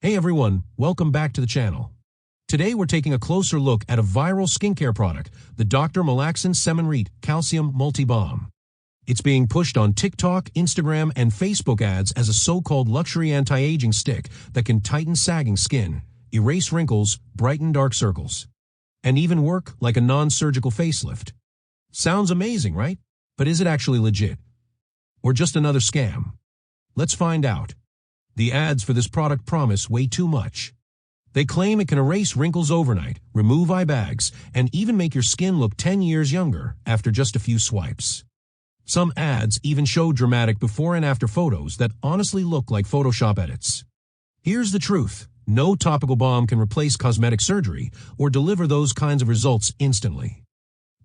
Hey everyone, welcome back to the channel. Today we're taking a closer look at a viral skincare product, the Dr. Melaxin Cemenrete Calcium Multi-Balm. It's being pushed on TikTok, Instagram, and Facebook ads as a so-called luxury anti-aging stick that can tighten sagging skin, erase wrinkles, brighten dark circles, and even work like a non-surgical facelift. Sounds amazing, right? But is it actually legit? Or just another scam? Let's find out. The ads for this product promise way too much. They claim it can erase wrinkles overnight, remove eye bags, and even make your skin look 10 years younger after just a few swipes. Some ads even show dramatic before and after photos that honestly look like Photoshop edits. Here's the truth. No topical balm can replace cosmetic surgery or deliver those kinds of results instantly.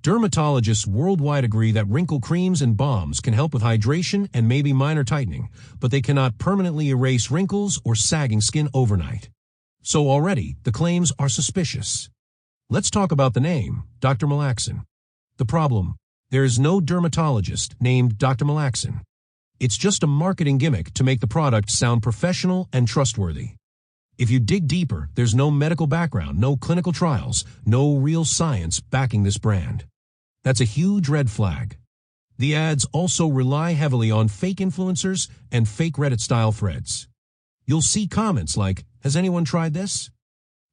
Dermatologists worldwide agree that wrinkle creams and balms can help with hydration and maybe minor tightening, but they cannot permanently erase wrinkles or sagging skin overnight. So already, the claims are suspicious. Let's talk about the name, Dr. Melaxin. The problem: there is no dermatologist named Dr. Melaxin. It's just a marketing gimmick to make the product sound professional and trustworthy. If you dig deeper, there's no medical background, no clinical trials, no real science backing this brand. That's a huge red flag. The ads also rely heavily on fake influencers and fake Reddit-style threads. You'll see comments like, "Has anyone tried this?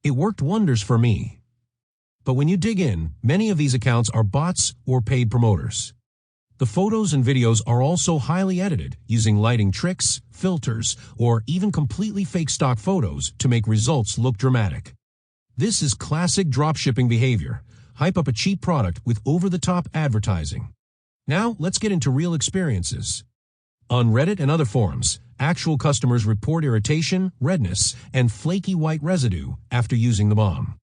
It worked wonders for me." But when you dig in, many of these accounts are bots or paid promoters. The photos and videos are also highly edited, using lighting tricks, filters, or even completely fake stock photos to make results look dramatic. This is classic dropshipping behavior. Hype up a cheap product with over-the-top advertising. Now, let's get into real experiences. On Reddit and other forums, actual customers report irritation, redness, and flaky white residue after using the balm.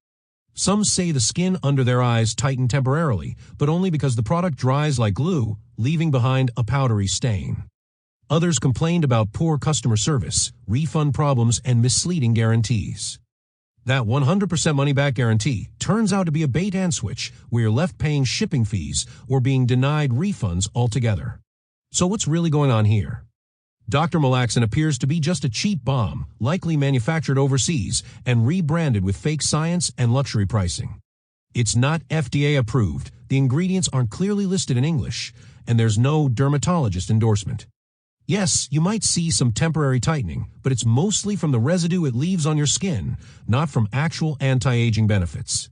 Some say the skin under their eyes tightened temporarily, but only because the product dries like glue, leaving behind a powdery stain. Others complained about poor customer service, refund problems, and misleading guarantees. That 100% money-back guarantee turns out to be a bait-and-switch, where you're left paying shipping fees or being denied refunds altogether. So what's really going on here? Dr. Melaxin appears to be just a cheap balm, likely manufactured overseas and rebranded with fake science and luxury pricing. It's not FDA approved, the ingredients aren't clearly listed in English, and there's no dermatologist endorsement. Yes, you might see some temporary tightening, but it's mostly from the residue it leaves on your skin, not from actual anti-aging benefits.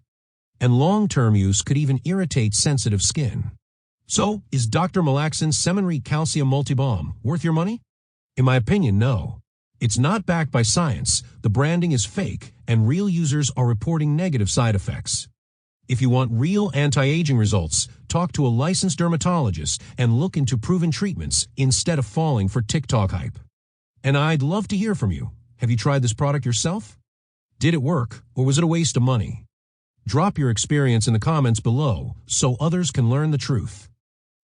And long-term use could even irritate sensitive skin. So, is Dr. Melaxin Cemenrete Calcium Multi-Balm worth your money? In my opinion, no. It's not backed by science, the branding is fake, and real users are reporting negative side effects. If you want real anti-aging results, talk to a licensed dermatologist and look into proven treatments instead of falling for TikTok hype. And I'd love to hear from you. Have you tried this product yourself? Did it work, or was it a waste of money? Drop your experience in the comments below so others can learn the truth.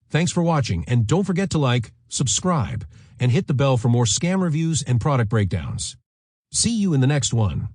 Thanks for watching, and don't forget to like, subscribe, and hit the bell for more scam reviews and product breakdowns. See you in the next one.